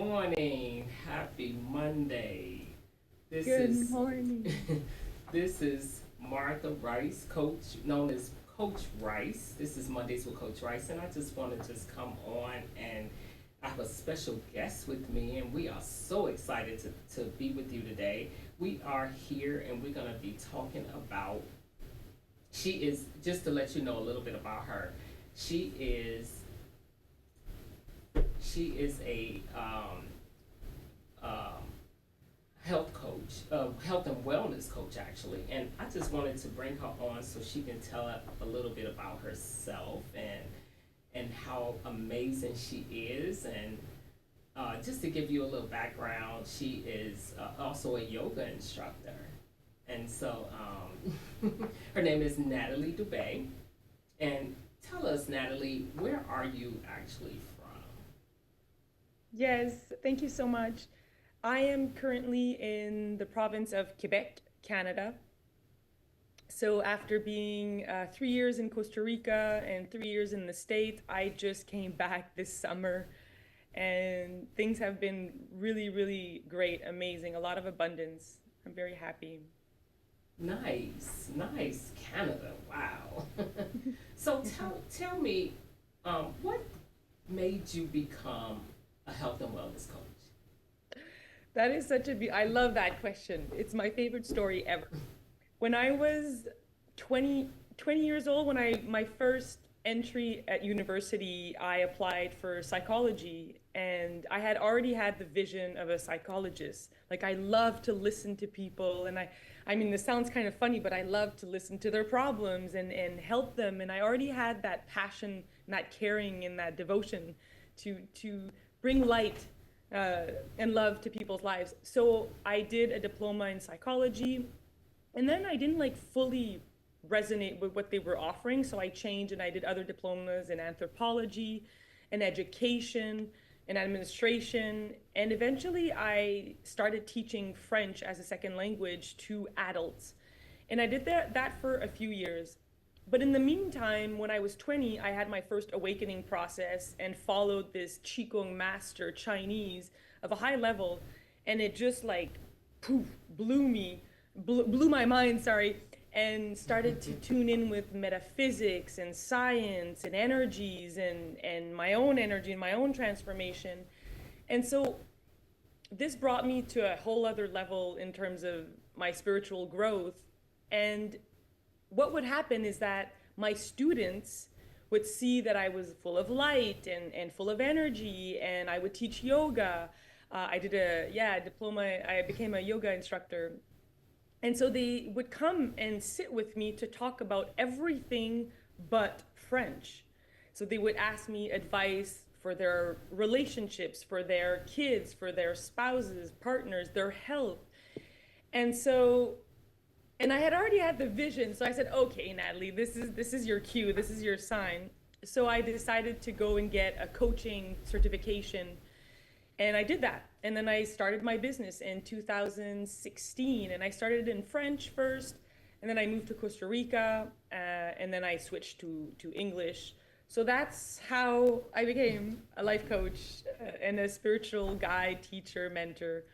morning. Happy Monday. This Good is morning. this is Martha Rice, coach known as Coach Rice. This is Mondays with Coach Rice, and I just want to just come on and I have a special guest with me, and we are so excited to be with you today. We are here, and we're gonna be talking about. She is just to let you know a little bit about her. She is she is a um, health coach, health and wellness coach actually, and I just wanted to bring her on so she can tell a little bit about herself and how amazing she is, and just to give you a little background, she is also a yoga instructor, and so her name is Natalie Dubé, and tell us, Natalie, where are you actually from? Yes, thank you so much. I am currently in the province of Quebec, Canada. So after being 3 years in Costa Rica and 3 years in the States, I just came back this summer and things have been really, really great, amazing, a lot of abundance. I'm very happy. Nice, nice, Canada. Wow. So tell me, what made you become a health and wellness coach? That is such I love that question. It's my favorite story ever. When I was 20 years old, when I my first entry at university, I applied for psychology and I had already had the vision of a psychologist. Like I love to listen to people and I mean this sounds kind of funny, but I love to listen to their problems and help them and I already had that passion and that caring and that devotion to bring light uh, and love to people's lives. So I did a diploma in psychology and then I didn't like fully resonate with what they were offering. So I changed and I did other diplomas in anthropology and education and administration. And eventually I started teaching French as a second language to adults. And I did that for a few years. But in the meantime, when I was 20, I had my first awakening process and followed this Qigong master Chinese of a high level. And it just like poof, blew my mind, sorry, and started to tune in with metaphysics and science and energies and my own energy and my own transformation. And so this brought me to a whole other level in terms of my spiritual growth. And what would happen is that my students would see that I was full of light and full of energy, and I would teach yoga. I did a diploma. I became a yoga instructor, and so they would come and sit with me to talk about everything but French. So they would ask me advice for their relationships, for their kids, for their spouses, partners, their health. And so and I had already had the vision, so I said, "Okay, Natalie, this is your cue, this is your sign." So I decided to go and get a coaching certification, and I did that. And then I started my business in 2016, and I started in French first, and then I moved to Costa Rica, and then I switched to English. So that's how I became a life coach and a spiritual guide, teacher, mentor.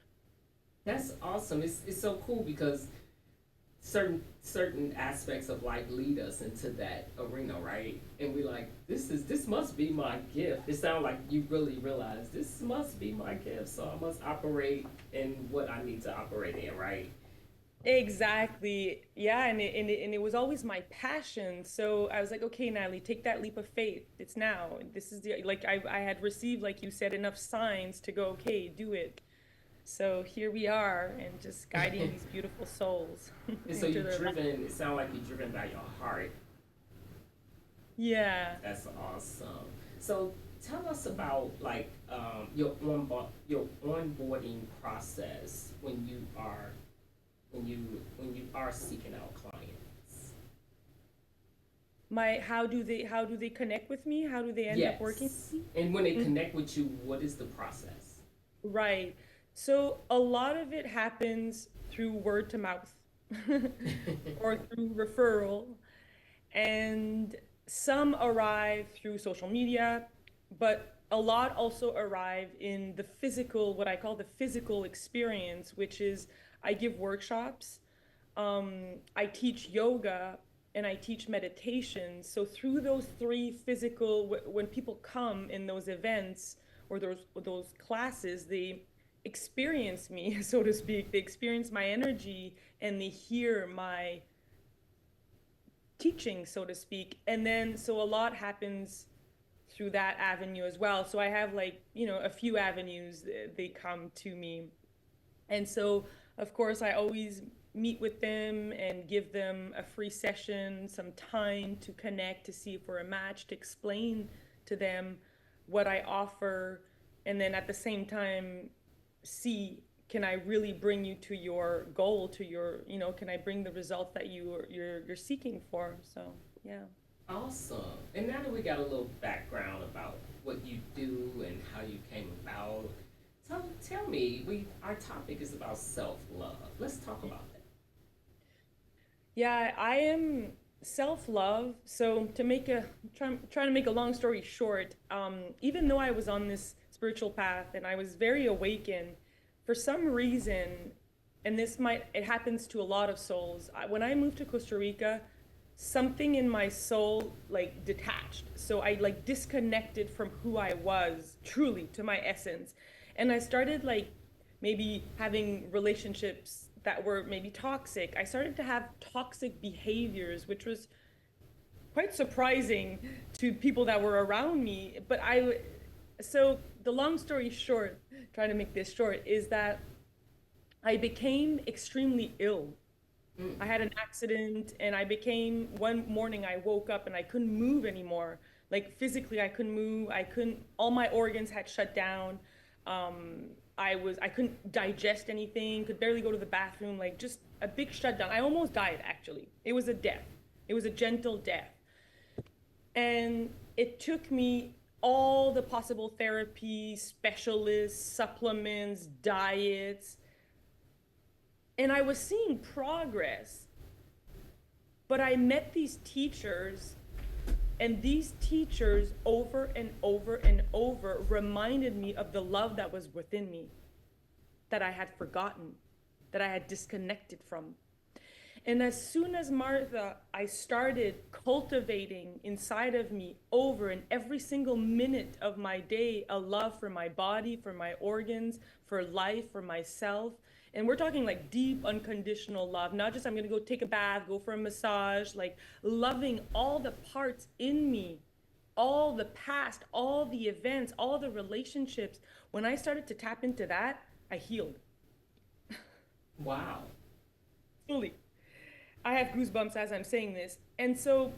That's awesome. It's so cool because certain aspects of life lead us into that arena, right? And we like this must be my gift. It sounds like you really realize this must be my gift, so I must operate in what I need to operate in, right? Exactly. Yeah, and it was always my passion. So I was like, okay, Natalie, take that leap of faith. It's now. This is the like I had received, like you said, enough signs to go, okay, do it. So here we are, and just guiding these beautiful souls And so into you're their life. driven. It sounds like you're driven by your heart. Yeah. That's awesome. So tell us about like your onboarding process when you are seeking out clients. My how do they connect with me? How do they end up working Yes. with And when they me? connect with you, what is the process? Right. So a lot of it happens through word to mouth or through referral, and some arrive through social media, but a lot also arrive in the physical, what I call the physical experience, which is I give workshops, I teach yoga, and I teach meditation. So through those three physical, when people come in those events or those classes, they experience me, so to speak. They experience my energy and they hear my teaching, so to speak. And then so a lot happens through that avenue as well. So I have like, a few avenues they come to me. And so, of course, I always meet with them and give them a free session, some time to connect, to see if we're a match, to explain to them what I offer. And then at the same time, see, can I really bring you to your goal, to your, can I bring the results that you're seeking for? So, yeah. Awesome. And now that we got a little background about what you do and how you came about, tell me, our topic is about self-love. Let's talk about that. Yeah, I am self-love. So to make a trying to make a long story short, even though I was on this spiritual path and I was very awakened, for some reason, and it happens to a lot of souls. When I moved to Costa Rica, something in my soul like detached. So I like disconnected from who I was truly to my essence. And I started like maybe having relationships that were maybe toxic. I started to have toxic behaviors, which was quite surprising to people that were around me. So the long story short, trying to make this short, is that I became extremely ill. Mm. I had an accident and one morning I woke up and I couldn't move anymore. Like physically, I couldn't move. All my organs had shut down. I couldn't digest anything, could barely go to the bathroom, like just a big shutdown. I almost died, actually. It was a death. It was a gentle death. And it took me all the possible therapy, specialists, supplements, diets, and I was seeing progress. But I met these teachers, and these teachers over and over and over reminded me of the love that was within me, that I had forgotten, that I had disconnected from. And as soon as Martha, I started cultivating inside of me over and every single minute of my day, a love for my body, for my organs, for life, for myself. And we're talking like deep, unconditional love, not just I'm gonna go take a bath, go for a massage, like loving all the parts in me, all the past, all the events, all the relationships. When I started to tap into that, I healed Wow. fully. I have goosebumps as I'm saying this. And so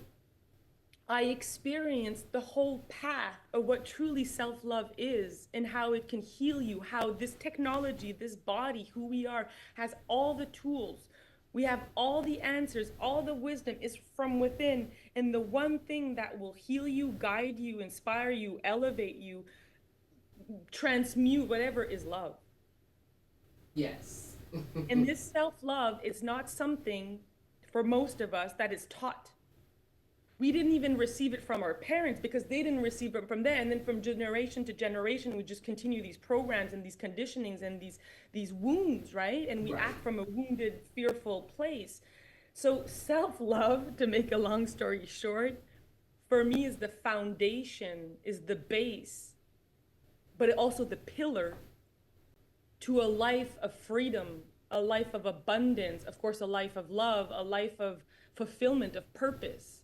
I experienced the whole path of what truly self love is and how it can heal you, how this technology, this body, who we are, has all the tools. We have all the answers, all the wisdom is from within. And the one thing that will heal you, guide you, inspire you, elevate you, transmute, whatever, is love. Yes. And this self love is not something for most of us that is taught. We didn't even receive it from our parents because they didn't receive it from them. And then from generation to generation, we just continue these programs and these conditionings and these wounds, right? And we Right. act from a wounded, fearful place. So self-love, to make a long story short, for me is the foundation, is the base, but also the pillar to a life of freedom, a life of abundance, of course, a life of love, a life of fulfillment, of purpose.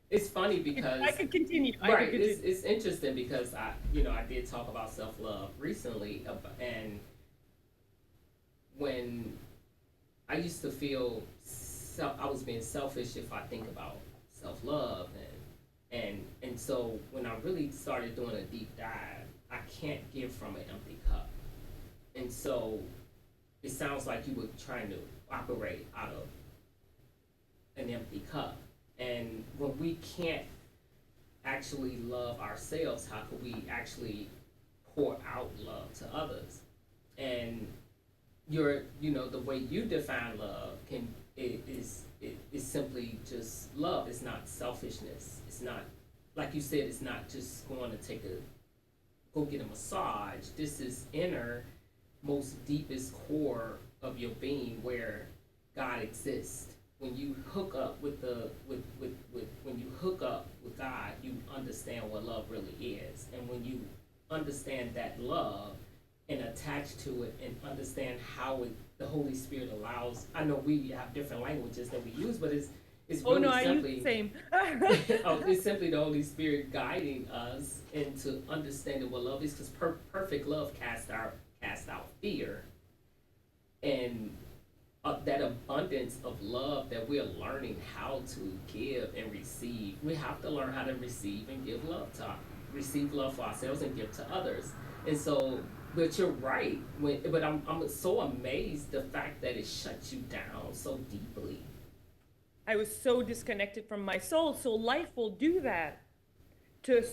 It's funny because I could continue. right. It's interesting because I did talk about self love recently, and when I used to feel I was being selfish if I think about self love, and so when I really started doing a deep dive, I can't give from an empty cup, and so it sounds like you were trying to operate out of an empty cup. And when we can't actually love ourselves, how can we actually pour out love to others? And the way you define love is simply just love. It's not selfishness. It's not like you said, it's not just going to go get a massage. This is inner, most deepest core of your being where God exists. When you hook up with when you hook up with God, you understand what love really is. And when you understand that love and attach to it and understand how the Holy Spirit allows, I know we have different languages that we use, but it's Oh really no, I use simply the same. it's simply the Holy Spirit guiding us into understanding what love is, because perfect love casts out fear, and that abundance of love that we're learning how to give and receive. We have to learn how to receive and give love receive love for ourselves and give to others. And so, but you're right. But I'm so amazed the fact that it shuts you down so deeply. I was so disconnected from my soul. So life will do that.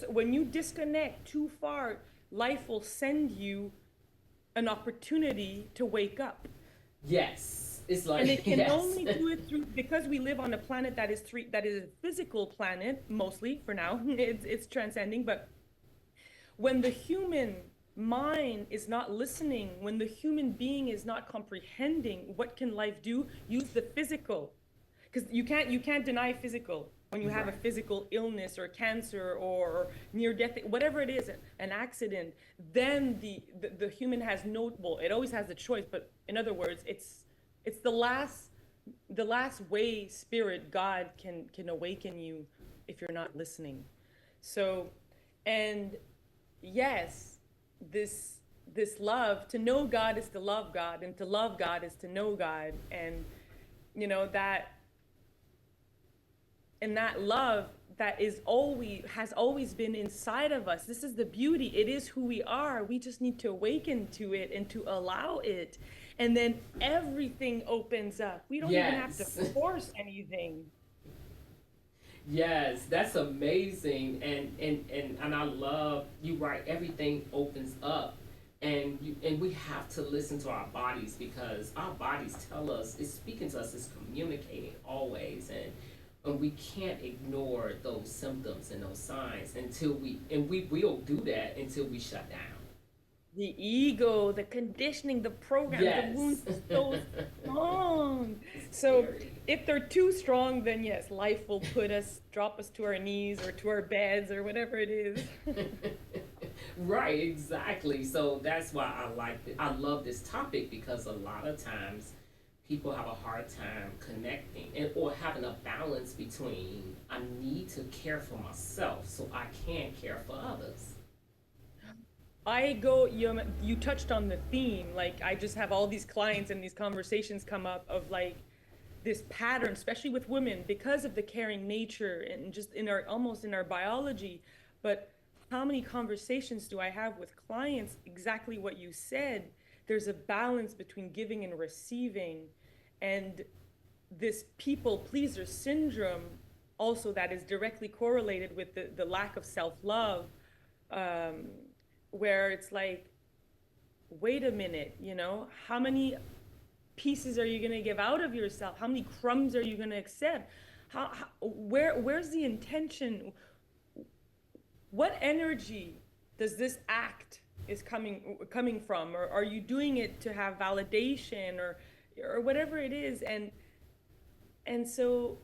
When you disconnect too far, life will send you an opportunity to wake up. Yes, it's like And it can yes. only do it through, because we live on a planet that is a physical planet, mostly for now. It's transcending, but when the human mind is not listening, when the human being is not comprehending what can life do, use the physical. Because you can't deny physical. When you have a Right. physical illness or cancer or near death, whatever it is, an accident, then the human has no, well, it always has the choice, but in other words, it's the last way spirit God can awaken you if you're not listening. So, and yes, this love, to know God is to love God, and to love God is to know God. And you know that, and that love that has always been inside of us. This is the beauty. It is who we are. We just need to awaken to it and to allow it, and then everything opens up. We don't even have to Yes. force anything. Yes, that's amazing, and I love you. Right, everything opens up, and we have to listen to our bodies, because our bodies tell us, it's speaking to us, it's communicating always, and we can't ignore those symptoms and those signs until we will do that until we shut down. The ego, the conditioning, the program, the Yes, wounds are so strong. it's So scary. if they're too strong, then yes, life will drop us to our knees or to our beds or whatever it is. Right, exactly. So that's why I love this topic, because a lot of times people have a hard time connecting or having a balance between, I need to care for myself so I can care for others. You touched on the theme. Like, I just have all these clients and these conversations come up of like this pattern, especially with women, because of the caring nature and just almost in our biology. But how many conversations do I have with clients? Exactly what you said. There's a balance between giving and receiving, and this people pleaser syndrome also, that is directly correlated with the lack of self-love, um, where it's like, wait a minute, how many pieces are you going to give out of yourself? How many crumbs are you going to accept? Where's the intention? What energy does this act is coming from? Or are you doing it to have validation, or whatever it is? And so,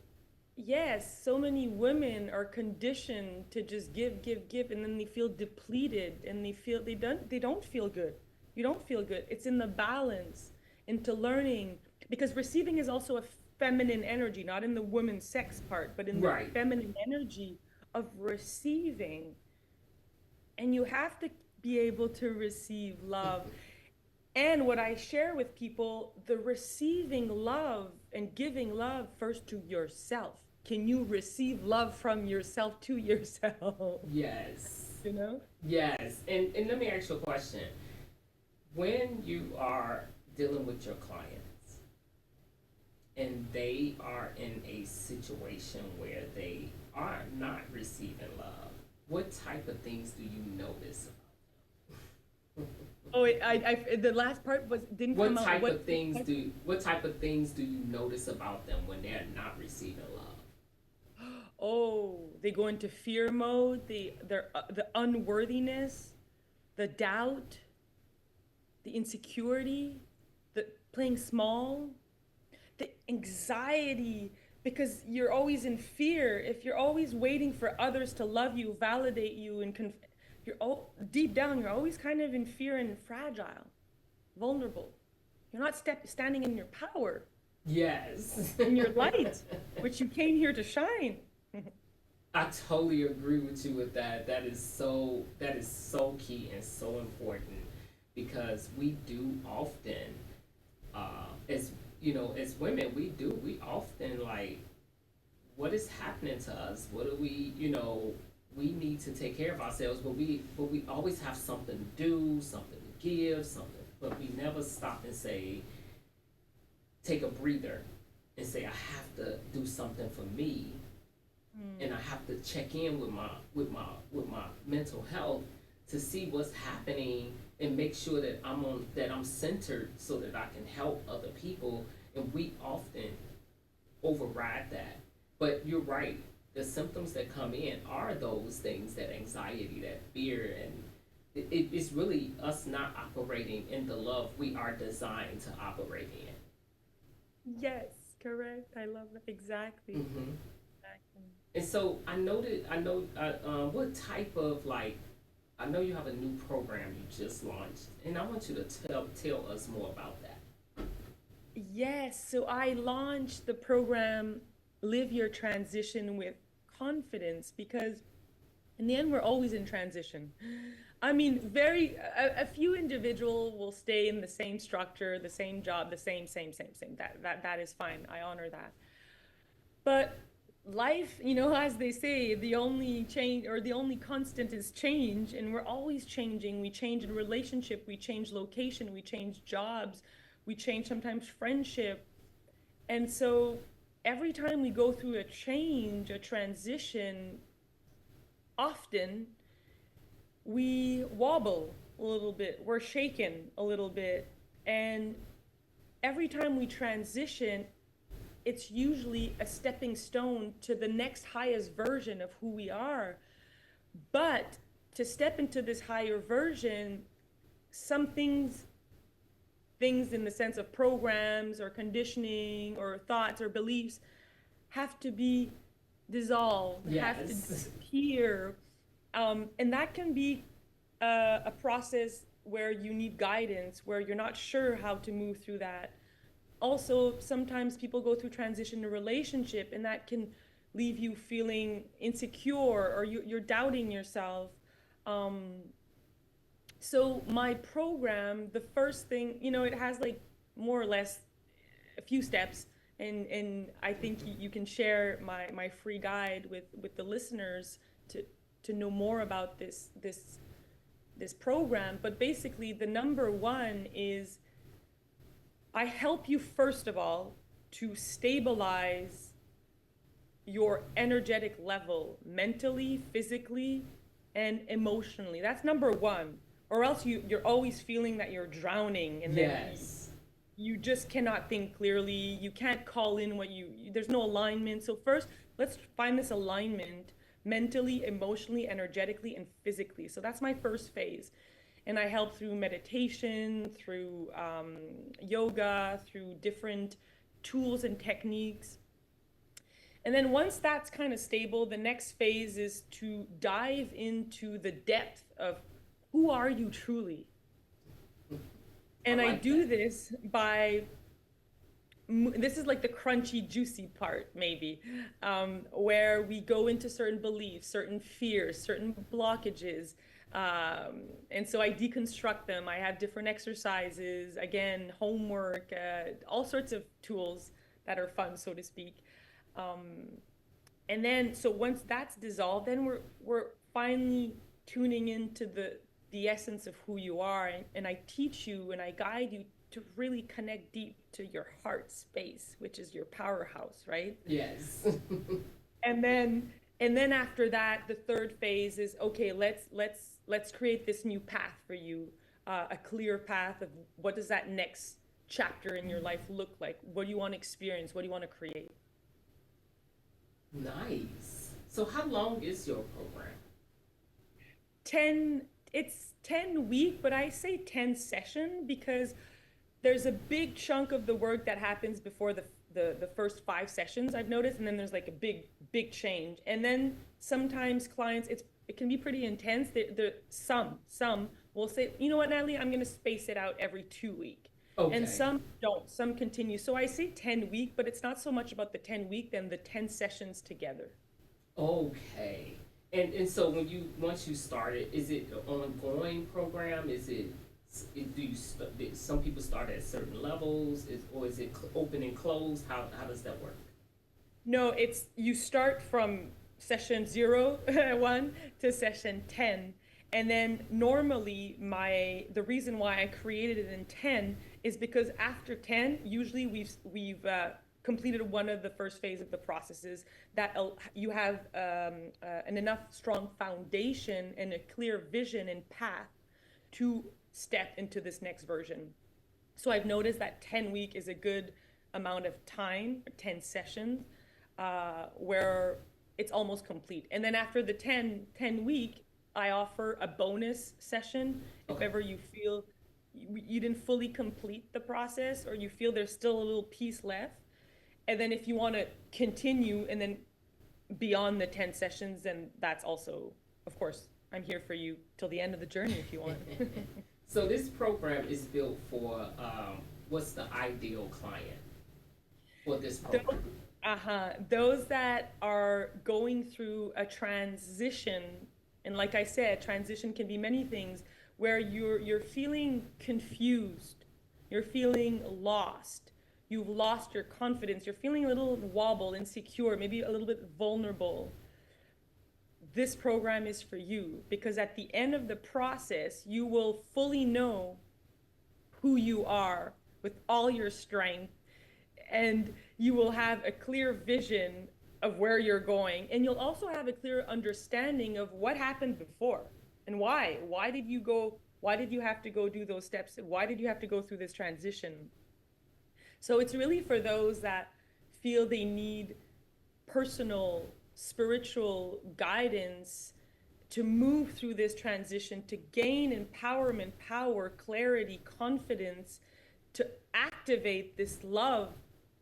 yes, so many women are conditioned to just give, give, give, and then they feel depleted, and they don't feel good. You don't feel good. It's in the balance, into learning, because receiving is also a feminine energy, not in the woman sex part, but in the Right. feminine energy of receiving. And you have to be able to receive love. And what I share with people, the receiving love and giving love first to yourself. Can you receive love from yourself to yourself? Yes. You know? Yes. And let me ask you a question. When you are dealing with your clients and they are in a situation where they are not receiving love, what type of things do you notice about them? Oh, the last part didn't come out. What type of things do you notice about them when they're not receiving love? oh, they go into fear mode, the unworthiness, the doubt, the insecurity, the playing small, the anxiety, because you're always in fear. If you're always waiting for others to love you, validate you, and you're all deep down, you're always kind of in fear and fragile, vulnerable. You're not standing in your power, Yes. in your light, which you came here to shine. I totally agree with you with that. That is so key and so important because we do often, as as women, we often like what is happening to us. What do we need to take care of ourselves, but we always have something to do, something to give, something, but we never stop and say, take a breather, and say, I have to do something for me, and I have to check in with my mental health to see what's happening and make sure that I'm centered so that I can help other people. And we often override that. But you're right. The symptoms that come in are those things, that anxiety, that fear, and it's really us not operating in the love we are designed to operate Yes, correct. I love that. Exactly. in. Hmm. Exactly. And so I know, what type of like, I know you have a new program you just launched, and I want you to tell us more about that. Yes, so I launched the program Live Your Transition with Confidence because in the end we're always in transition. I mean, a few individual will stay in the same structure, the same job, the same. That is fine. I honor that. But life, as they say, the only change or the only constant is change, and we're always changing. We change in relationship, we change location, we change jobs, we change sometimes friendship. And so every time we go through a change, a transition, often we wobble a little bit, we're shaken a little bit. And every time we transition, it's usually a stepping stone to the next highest version of who we are. But to step into this higher version, some things in the sense of programs or conditioning or thoughts or beliefs have to be dissolved, have to Yes. disappear. And that can be a process where you need guidance, where you're not sure how to move through that. Also, sometimes people go through transition in a relationship, and that can leave you feeling insecure or you're doubting yourself. Um, so my program, the first thing, it has like more or less a few steps, and I think you can share my free guide with the listeners to know more about this program. But basically, the number one is I help you first of all to stabilize your energetic level mentally, physically, and emotionally. That's number one. Or else you're always feeling that you're drowning, and then Yes. you just cannot think clearly. You can't call in there's no alignment. So first, let's find this alignment mentally, emotionally, energetically, and physically. So that's my first phase. And I help through meditation, through yoga, through different tools and techniques. And then once that's kind of stable, the next phase is to dive into the depth of who are you truly? I And I like do that. this by this is like the crunchy, juicy part, maybe, where we go into certain beliefs, certain fears, certain blockages. And so I deconstruct them. I have different exercises, again, homework, all sorts of tools that are fun, so to speak. Um, and then, so once that's dissolved, then we're finally tuning into the essence of who you are, and I teach you and I guide you to really connect deep to your heart space, which is your powerhouse, right? Yes. And then after that, the third phase is okay. Let's create this new path for you, a clear path of what does that next chapter in your life look like? What do you want to experience? What do you want to create? Nice. So how long is your program? 10, it's 10 week, but I say 10 session because there's a big chunk of the work that happens before the first 5 sessions I've noticed, and then there's like a big change. And then sometimes clients, it can be pretty intense. Some will say, you know what, Natalie, I'm gonna space it out every 2 week. And Okay. some don't, some continue. So I say 10 week, but it's not so much about the 10 week than the 10 sessions together. Okay. And so when you once you start it, is it an ongoing program? Is it do you some people start at certain levels, or is it open and closed? How does that work? No, it's you start from session zero, one to session 10. And then normally the reason why I created it in 10 is because after 10, usually we've completed one of the first phase of the processes that you have an enough strong foundation and a clear vision and path to step into this next version. So I've noticed that 10 week is a good amount of time, 10 sessions, where it's almost complete. And then after the ten week, I offer a bonus session if Okay. ever you feel you didn't fully complete the process or you feel there's still a little piece left. And then if you want to continue and then beyond the 10 sessions, then that's also, of course, I'm here for you till the end of the journey if you want. So this program is built for what's the ideal client for this program? Those that are going through a transition, and like I said, transition can be many things, where you're feeling confused, you're feeling lost, you've lost your confidence, you're feeling a little wobble, insecure, maybe a little bit vulnerable. This program is for you because at the end of the process, you will fully know who you are with all your strength, and you will have a clear vision of where you're going, and you'll also have a clear understanding of what happened before and why did you have to go do those steps, why did you have to go through this transition. So it's really for those that feel they need personal spiritual guidance to move through this transition, to gain empowerment, power, clarity, confidence, to activate this love,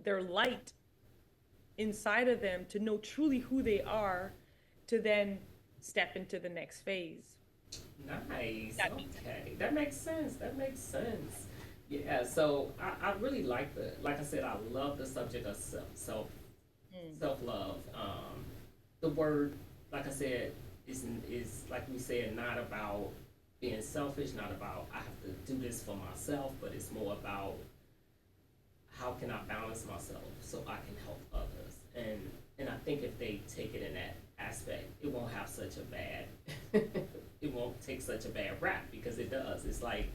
their light inside of them, to know truly who they are, to then step into the next phase. Nice. That makes sense. Okay. That makes sense. That makes sense. Yeah. So I really like like I said, I love the subject of Mm. self love. The word, like I said, is like we said, not about being selfish, not about I have to do this for myself, but it's more about how can I balance myself so I can help others. And I think if they take it in that aspect, it won't have such a bad it won't take such a bad rap because it does. It's like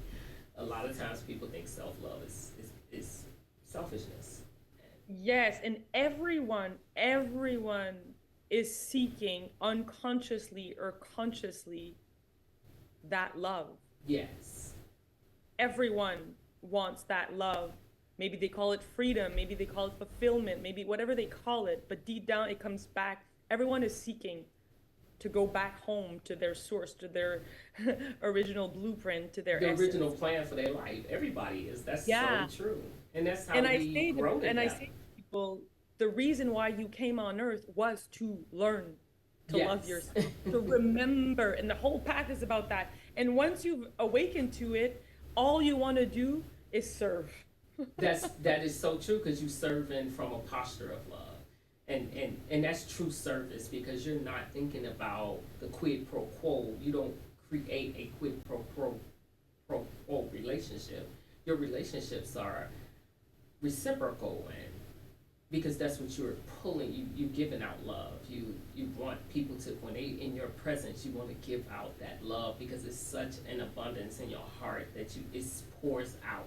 a lot of times people think self love is selfishness. Yes, and everyone is seeking unconsciously or consciously that love. Yes. Everyone wants that love. Maybe they call it freedom, maybe they call it fulfillment, maybe whatever they call it, but deep down it comes back. Everyone is seeking to go back home to their source, to their original blueprint, to their The essence. original plan for their life. Everybody is. That's so Yeah. true. And that's how And I we say to grow and I together. say to people, the reason why you came on earth was to learn to love Yes. yourself, to remember, and the whole path is about that. And once you've awakened to it, all you want to do is serve. That is so true because you serving from a posture of love, and that's true service because you're not thinking about the quid pro quo. You don't create a quid pro quo relationship. Your relationships are reciprocal, and because that's what you're pulling. You're giving out love. You want people to when they in your presence, you want to give out that love because it's such an abundance in your heart that it pours out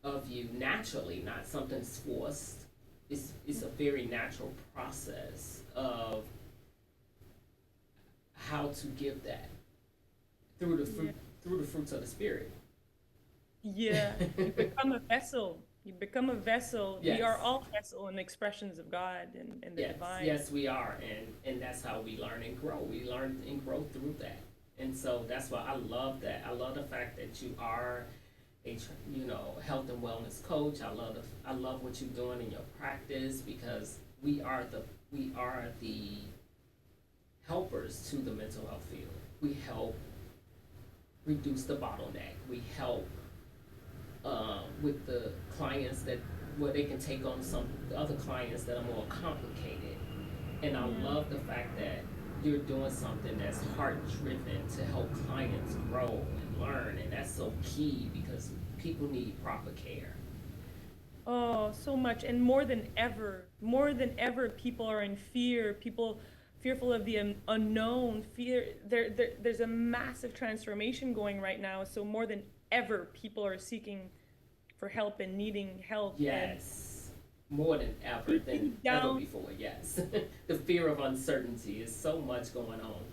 of you naturally, not something's forced. It's a very natural process of how to give that through the Yeah. fruit through the fruits of the spirit. Yeah. You become a vessel. You become a vessel. We are Yes. all vessel and expressions of God and the Yes, divine. yes, we are, and that's how we learn and grow. We learn and grow through that, and so that's why I love that. I love the fact that you are health and wellness coach. I love what you're doing in your practice because we are the helpers to the mental health field. We help reduce the bottleneck. We help with the clients that where they can take on some other clients that are more complicated. And I Mm. love the fact that you're doing something that's heart driven to help clients grow and learn, and that's so key because people need proper care. Oh, so much. And more than ever, people are in fear. People fearful of the unknown. There's a massive transformation going right now. So more than ever, people are seeking for help and needing help. And Yes, more than deep ever down, before. Yes, the fear of uncertainty is so much going on,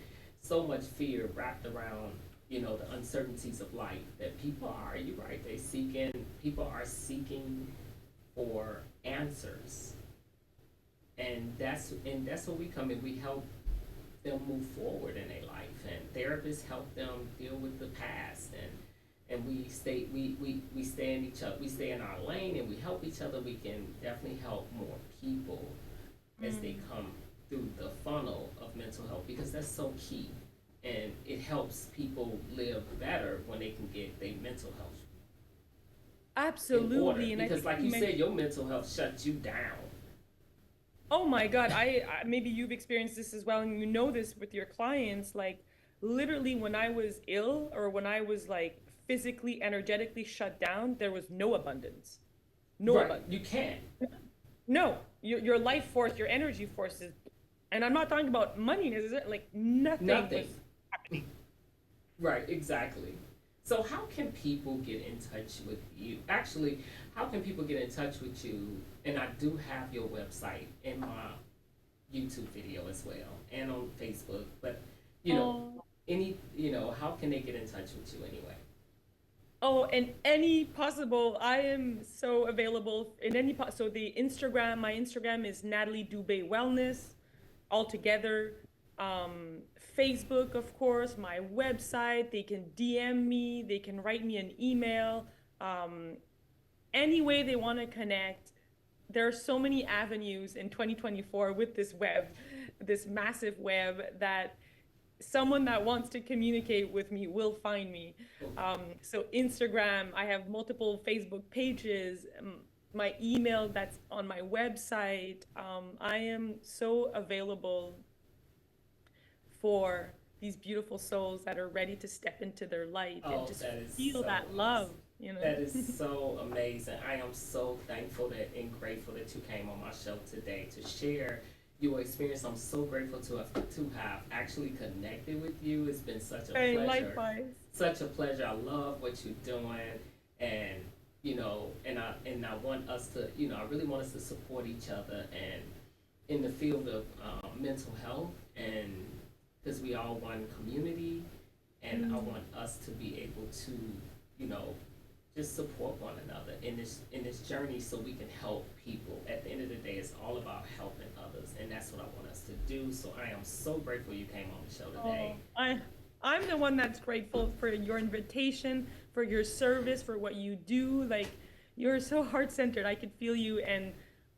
so much fear wrapped around the uncertainties of life that people are. You're right. People are seeking for answers, and that's where we come in. We help them move forward in their life, and therapists help them deal with the past, and we stay in each other, we stay in our lane, and we help each other. We can definitely help more people as they mm, come through the funnel of mental health because that's so key, and it helps people live better when they can get their mental health in order absolutely. And I because think like you you said, mentioned, your mental health shuts you down. oh my God, I maybe you've experienced this as well, and you know this with your clients. Like literally, when I was ill or when I was like physically, energetically shut down, there was no abundance. No Right, abundance. you can't. No, your life force, your energy forces, and I'm not talking about money necessarily. Like nothing was Nothing. happening. Right, exactly. So how can people get in touch with you? Actually, how can people get in touch with you? And I do have your website in my YouTube video as well and on Facebook. But you know, Oh, how can they get in touch with you anyway? oh, and any possible, I am so available in any so the Instagram, my Instagram is Natalie Dubé Wellness, all together. Facebook, of course, my website. They can DM me. They can write me an email. Um, any way they want to connect. There are so many avenues in 2024 with this web, this massive web, that someone that wants to communicate with me will find me. So Instagram, I have multiple Facebook pages, my email that's on my website. I am so available for these beautiful souls that are ready to step into their light and Oh, just that is feel so that awesome. love, you That is know? so amazing. I am so thankful that and grateful that you came on my show today to share your experience. I'm so grateful to have actually connected with you. It's been such a Hey, pleasure. likewise. Such a pleasure. I love what you're doing, and and I want us to, I really want us to support each other and in the field of mental health, and because we all one community, and I Mm. want us to be able to, you know, just support one another in this journey so we can help people. At the end of the day, it's all about helping others, and that's what I want us to do. So I am so grateful you came on the show today. Oh, I'm the one that's grateful for your invitation, for your service, for what you do. Like you're so heart-centered. I could feel you, and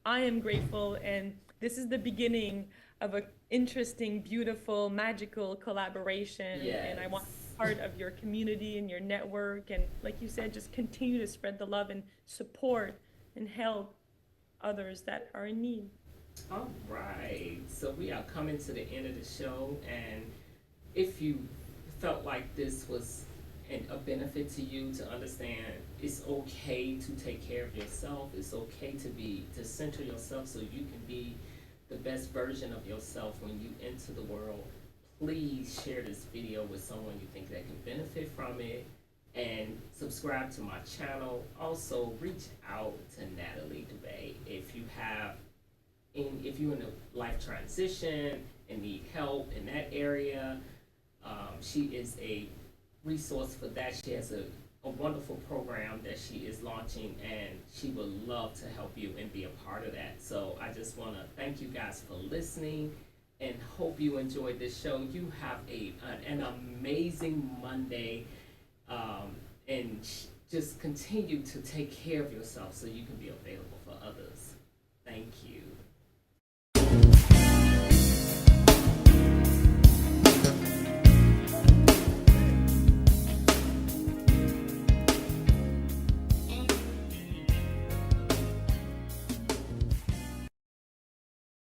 I am grateful. And this is the beginning of a interesting, beautiful, magical collaboration. And I want to Yes. be part of your community and your network. And like you said, just continue to spread the love and support and help others that are in need. All right. So we are coming to the end of the show, and if you felt like this was a benefit to you to understand it's okay to take care of yourself, it's okay to center yourself so you can be the best version of yourself when you enter the world, please share this video with someone you think that can benefit from it, and subscribe to my channel. Also reach out to Natalie Dubé if you're in a life transition and need help in that area. She is a resource for that. She has a a wonderful program that she is launching, and she would love to help you and be a part of that. So I just want to thank you guys for listening and hope you enjoyed this show. You have an amazing Monday, and just continue to take care of yourself so you can be available for others. Thank you.